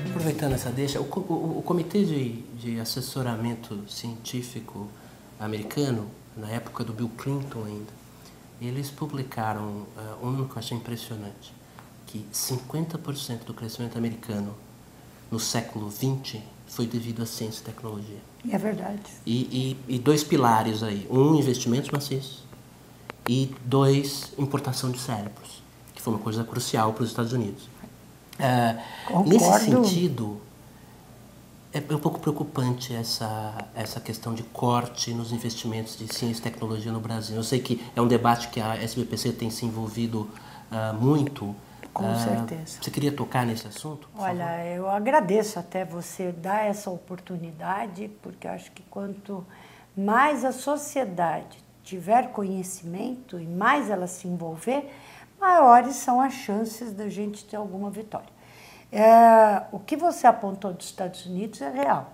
Aproveitando essa deixa, o Comitê de Assessoramento Científico americano, na época do Bill Clinton ainda, eles publicaram um número que eu achei impressionante, que 50% do crescimento americano no século XX foi devido à ciência e tecnologia. É verdade. E dois pilares aí, um, investimentos maciços, e dois, importação de cérebros, que foi uma coisa crucial para os Estados Unidos. Nesse sentido, é um pouco preocupante essa questão de corte nos investimentos de ciência e tecnologia no Brasil. Eu sei que é um debate que a SBPC tem se envolvido muito. Com certeza. Você queria tocar nesse assunto? Olha, eu agradeço até você dar essa oportunidade, porque eu acho que quanto mais a sociedade tiver conhecimento e mais ela se envolver, maiores são as chances da gente ter alguma vitória. O que você apontou dos Estados Unidos é real.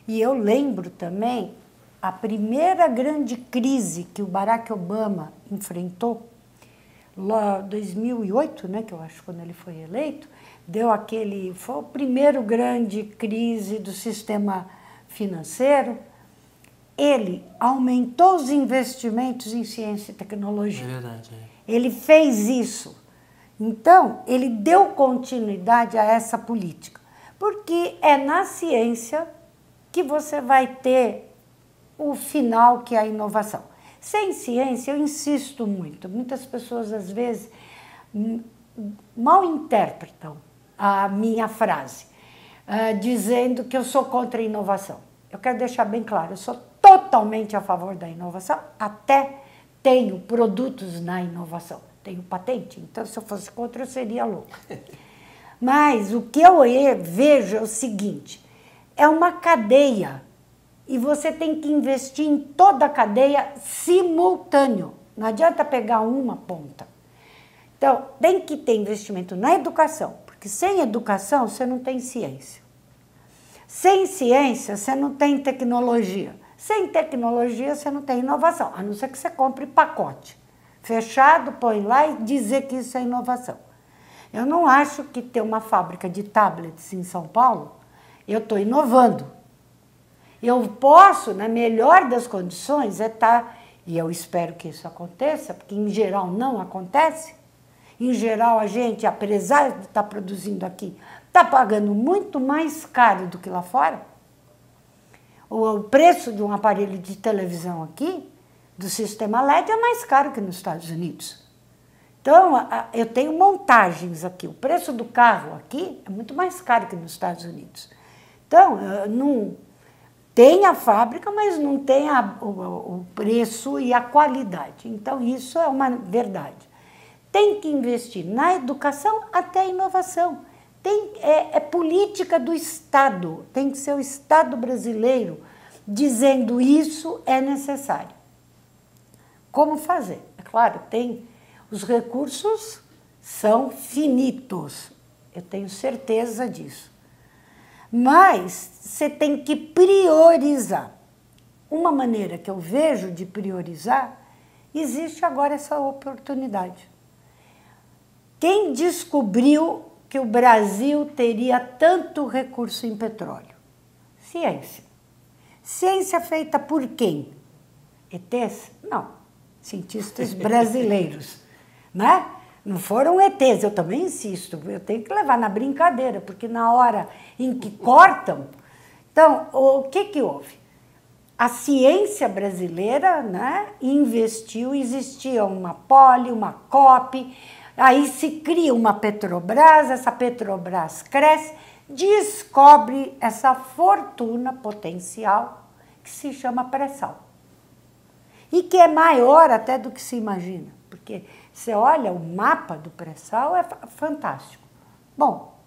E eu lembro também a primeira grande crise que o Barack Obama enfrentou, lá em 2008, né, que eu acho quando ele foi eleito, foi a primeira grande crise do sistema financeiro. Ele aumentou os investimentos em ciência e tecnologia. É verdade. Ele fez isso. Então, ele deu continuidade a essa política. Porque é na ciência que você vai ter o final, que é a inovação. Sem ciência, eu insisto muito, muitas pessoas às vezes mal interpretam a minha frase, dizendo que eu sou contra a inovação. Eu quero deixar bem claro, eu sou totalmente a favor da inovação, até tenho produtos na inovação, tenho patente, então se eu fosse contra eu seria louca. Mas o que eu vejo é o seguinte, é uma cadeia e você tem que investir em toda a cadeia simultâneo, não adianta pegar uma ponta. Então, tem que ter investimento na educação, porque sem educação você não tem ciência. Sem ciência você não tem tecnologia. Sem tecnologia você não tem inovação, a não ser que você compre pacote fechado, põe lá e dizer que isso é inovação. Eu não acho que ter uma fábrica de tablets em São Paulo, eu estou inovando. Eu posso, na melhor das condições, e eu espero que isso aconteça, porque em geral não acontece. Em geral a gente, apesar de estar produzindo aqui, está pagando muito mais caro do que lá fora. O preço de um aparelho de televisão aqui, do sistema LED, é mais caro que nos Estados Unidos. Então, eu tenho montagens aqui. O preço do carro aqui é muito mais caro que nos Estados Unidos. Então, não tem a fábrica, mas não tem o preço e a qualidade. Então, isso é uma verdade. Tem que investir na educação até a inovação. É política do Estado, tem que ser o Estado brasileiro dizendo isso é necessário. Como fazer? É claro, os recursos são finitos, eu tenho certeza disso. Mas você tem que priorizar. Uma maneira que eu vejo de priorizar, existe agora essa oportunidade. Quem descobriu que o Brasil teria tanto recurso em petróleo? Ciência. Ciência feita por quem? ETs? Não. Cientistas brasileiros, né? Não foram ETs, eu também insisto, eu tenho que levar na brincadeira, porque na hora em que cortam... Então, o que houve? A ciência brasileira, né, investiu, existia uma Poli, uma COP, aí se cria uma Petrobras, essa Petrobras cresce, descobre essa fortuna potencial que se chama pré-sal. E que é maior até do que se imagina, porque você olha o mapa do pré-sal, é fantástico. Bom,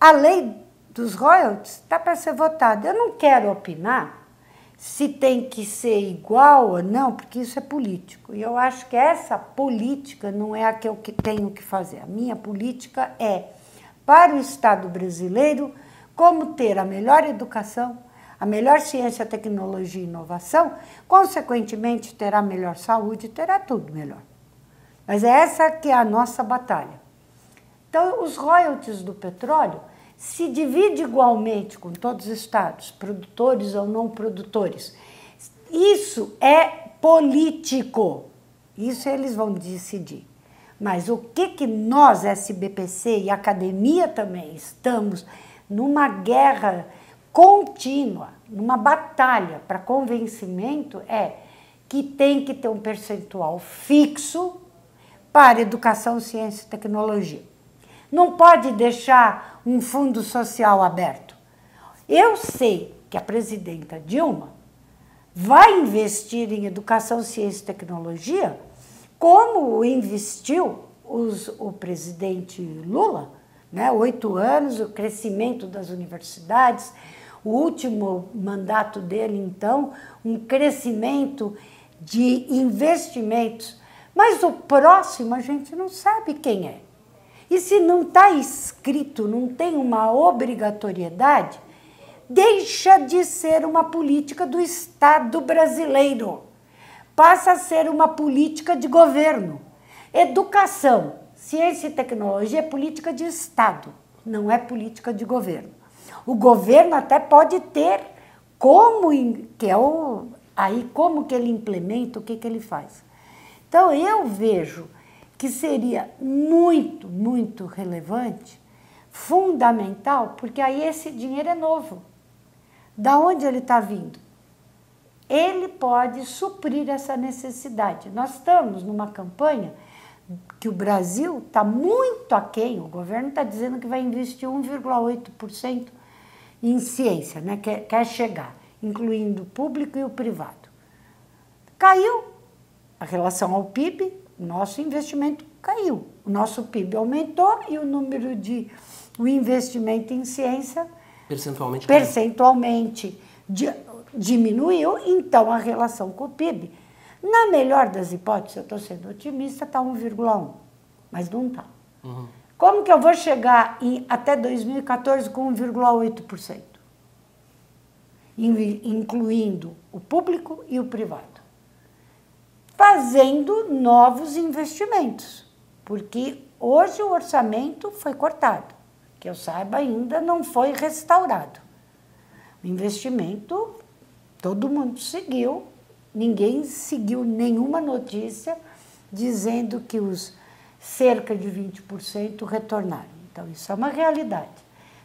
a lei dos royalties está para ser votada. Eu não quero opinar se tem que ser igual ou não, porque isso é político. E eu acho que essa política não é a que eu tenho que fazer. A minha política é, para o Estado brasileiro, como ter a melhor educação, a melhor ciência, tecnologia e inovação, consequentemente terá a melhor saúde, terá tudo melhor. Mas é essa que é a nossa batalha. Então, os royalties do petróleo se divide igualmente com todos os estados, produtores ou não produtores. Isso é político. Isso eles vão decidir. Mas o que nós, SBPC e academia também, estamos numa guerra contínua, numa batalha para convencimento, é que tem que ter um percentual fixo para educação, ciência e tecnologia. Não pode deixar um fundo social aberto. Eu sei que a presidenta Dilma vai investir em educação, ciência e tecnologia, como investiu o presidente Lula, né? 8 anos, o crescimento das universidades, o último mandato dele, então, um crescimento de investimentos. Mas o próximo a gente não sabe quem é. E se não está escrito, não tem uma obrigatoriedade, deixa de ser uma política do Estado brasileiro. Passa a ser uma política de governo. Educação, ciência e tecnologia é política de Estado, não é política de governo. O governo até pode ter como que ele implementa, o que ele faz. Então, eu vejo que seria muito, muito relevante, fundamental, porque aí esse dinheiro é novo. Da onde ele está vindo? Ele pode suprir essa necessidade. Nós estamos numa campanha que o Brasil está muito aquém, o governo está dizendo que vai investir 1,8% em ciência, né? Quer chegar, incluindo o público e o privado. Caiu a relação ao PIB, o nosso investimento caiu. O nosso PIB aumentou e o número o investimento em ciência percentualmente diminuiu, então a relação com o PIB, na melhor das hipóteses, eu estou sendo otimista, está 1,1, mas não está. Uhum. Como que eu vou chegar até 2014 com 1,8%? Incluindo o público e o privado. Fazendo novos investimentos, porque hoje o orçamento foi cortado, que eu saiba ainda não foi restaurado. O investimento, todo mundo seguiu, ninguém seguiu nenhuma notícia dizendo que os cerca de 20% retornaram. Então, isso é uma realidade.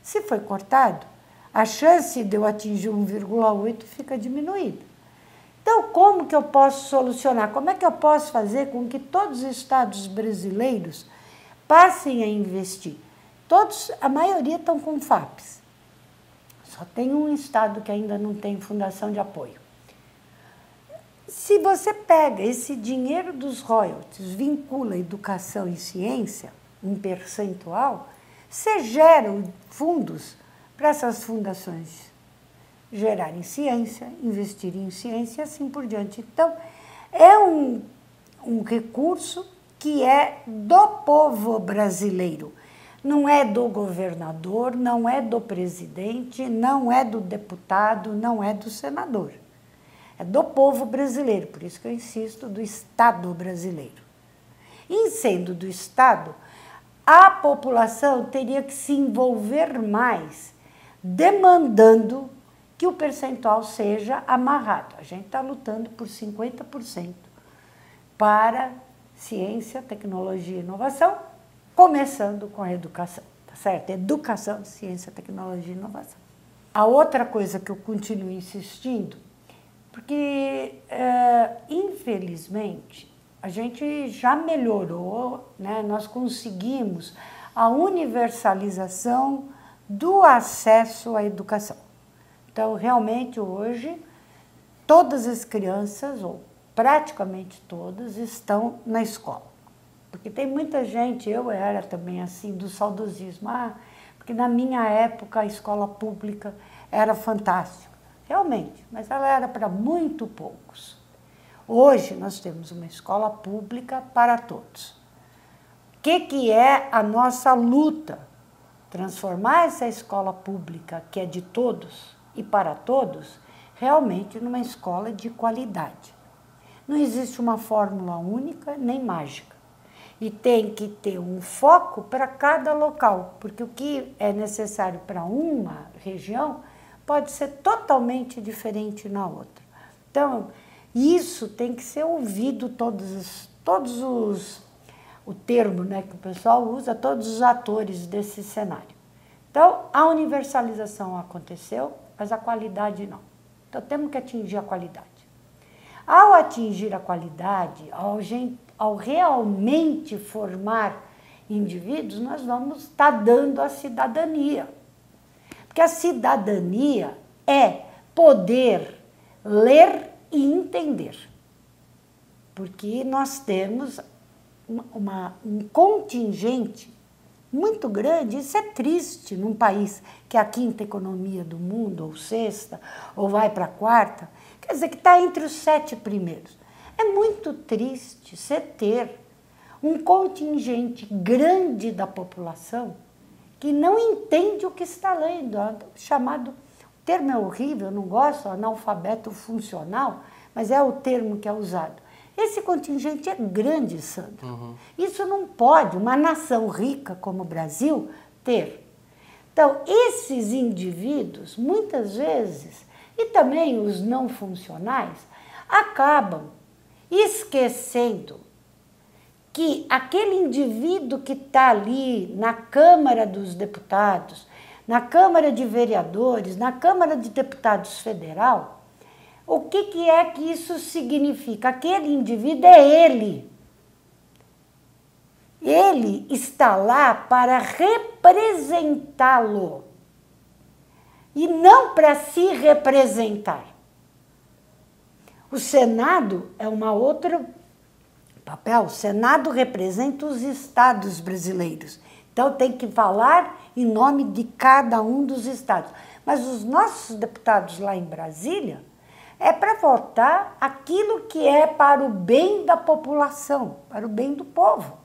Se foi cortado, a chance de eu atingir 1,8 fica diminuída. Então, como que eu posso solucionar? Como é que eu posso fazer com que todos os estados brasileiros passem a investir? Todos, a maioria estão com FAPES. Só tem um estado que ainda não tem fundação de apoio. Se você pega esse dinheiro dos royalties, vincula educação e ciência, um percentual, você gera fundos para essas fundações gerarem ciência, investir em ciência e assim por diante. Então, é um recurso que é do povo brasileiro. Não é do governador, não é do presidente, não é do deputado, não é do senador. É do povo brasileiro, por isso que eu insisto, do Estado brasileiro. Em sendo do Estado, a população teria que se envolver mais, demandando que o percentual seja amarrado. A gente está lutando por 50% para ciência, tecnologia e inovação, começando com a educação, tá certo? Educação, ciência, tecnologia e inovação. A outra coisa que eu continuo insistindo, porque, infelizmente, a gente já melhorou, né? Nós conseguimos a universalização do acesso à educação. Então, realmente, hoje, todas as crianças, ou praticamente todas, estão na escola. Porque tem muita gente, eu era também assim, do saudosismo, porque na minha época a escola pública era fantástica. realmente, mas ela era para muito poucos. Hoje nós temos uma escola pública para todos. O que é a nossa luta? Transformar essa escola pública, que é de todos e para todos, realmente numa escola de qualidade. Não existe uma fórmula única nem mágica. E tem que ter um foco para cada local, porque o que é necessário para uma região pode ser totalmente diferente na outra. Então, isso tem que ser ouvido, o termo, né, que o pessoal usa, todos os atores desse cenário. Então, a universalização aconteceu, mas a qualidade não. Então, temos que atingir a qualidade. Ao atingir a qualidade, ao realmente formar indivíduos, nós vamos estar dando a cidadania. Porque a cidadania é poder ler e entender. Porque nós temos um contingente muito grande, isso é triste num país que é a quinta economia do mundo, ou sexta, ou vai para a quarta, quer dizer que está entre os 7 primeiros. É muito triste você ter um contingente grande da população que não entende o que está lendo, chamado, o termo é horrível, eu não gosto, analfabeto funcional, mas é o termo que é usado. Esse contingente é grande, Sandro. Uhum. Isso não pode uma nação rica como o Brasil ter. Então, esses indivíduos, muitas vezes, e também os não funcionais, acabam esquecendo que aquele indivíduo que está ali na Câmara dos Deputados, na Câmara de Vereadores, na Câmara de Deputados Federal, o que é que isso significa? Aquele indivíduo é ele. Ele está lá para representá-lo e não para se representar. O Senado é uma outra papel. O Senado representa os estados brasileiros. Então tem que falar em nome de cada um dos estados. Mas os nossos deputados lá em Brasília é para votar aquilo que é para o bem da população, para o bem do povo.